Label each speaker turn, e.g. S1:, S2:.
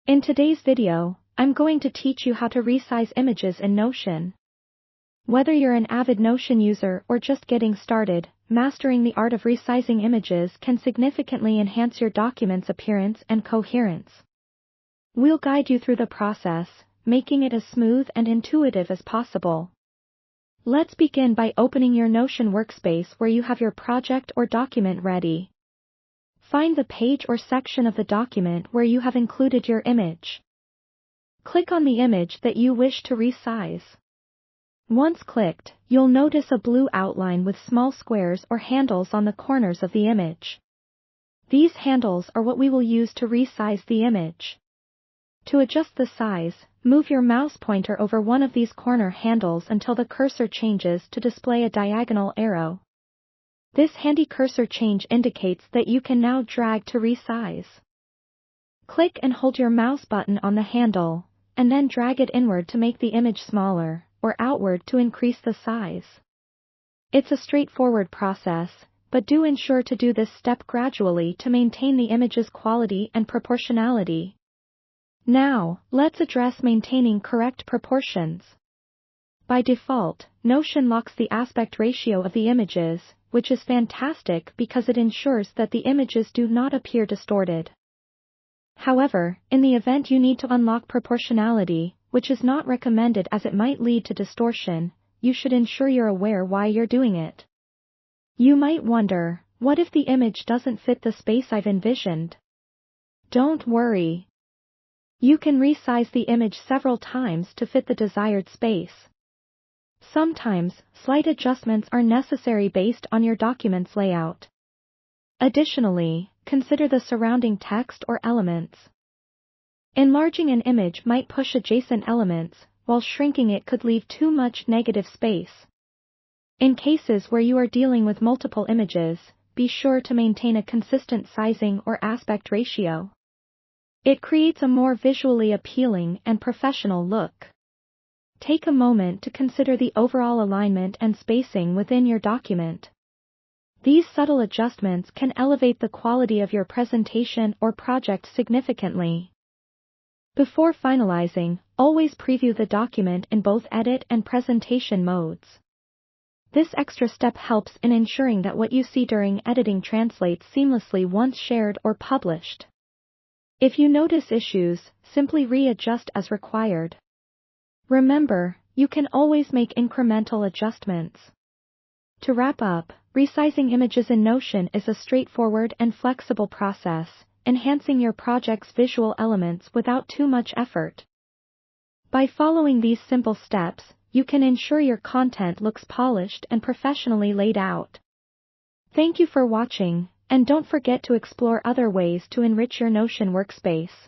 S1: In today's video, I'm going to teach you how to resize images in Notion. Whether you're an avid Notion user or just getting started, mastering the art of resizing images can significantly enhance your document's appearance and coherence. We'll guide you through the process, making it as smooth and intuitive as possible. Let's begin by opening your Notion workspace where you have your project or document ready. Find the page or section of the document where you have included your image. Click on the image that you wish to resize. Once clicked, you'll notice a blue outline with small squares or handles on the corners of the image. These handles are what we will use to resize the image. To adjust the size, move your mouse pointer over one of these corner handles until the cursor changes to display a diagonal arrow. This handy cursor change indicates that you can now drag to resize. Click and hold your mouse button on the handle, and then drag it inward to make the image smaller, or outward to increase the size. It's a straightforward process, but do ensure to do this step gradually to maintain the image's quality and proportionality. Now, let's address maintaining correct proportions. By default, Notion locks the aspect ratio of the images, which is fantastic because it ensures that the images do not appear distorted. However, in the event you need to unlock proportionality, which is not recommended as it might lead to distortion, you should ensure you're aware why you're doing it. You might wonder, what if the image doesn't fit the space I've envisioned? Don't worry. You can resize the image several times to fit the desired space. Sometimes, slight adjustments are necessary based on your document's layout. Additionally, consider the surrounding text or elements. Enlarging an image might push adjacent elements, while shrinking it could leave too much negative space. In cases where you are dealing with multiple images, be sure to maintain a consistent sizing or aspect ratio. It creates a more visually appealing and professional look. Take a moment to consider the overall alignment and spacing within your document. These subtle adjustments can elevate the quality of your presentation or project significantly. Before finalizing, always preview the document in both edit and presentation modes. This extra step helps in ensuring that what you see during editing translates seamlessly once shared or published. If you notice issues, simply readjust as required. Remember, you can always make incremental adjustments. To wrap up, resizing images in Notion is a straightforward and flexible process, enhancing your project's visual elements without too much effort. By following these simple steps, you can ensure your content looks polished and professionally laid out. Thank you for watching, and don't forget to explore other ways to enrich your Notion workspace.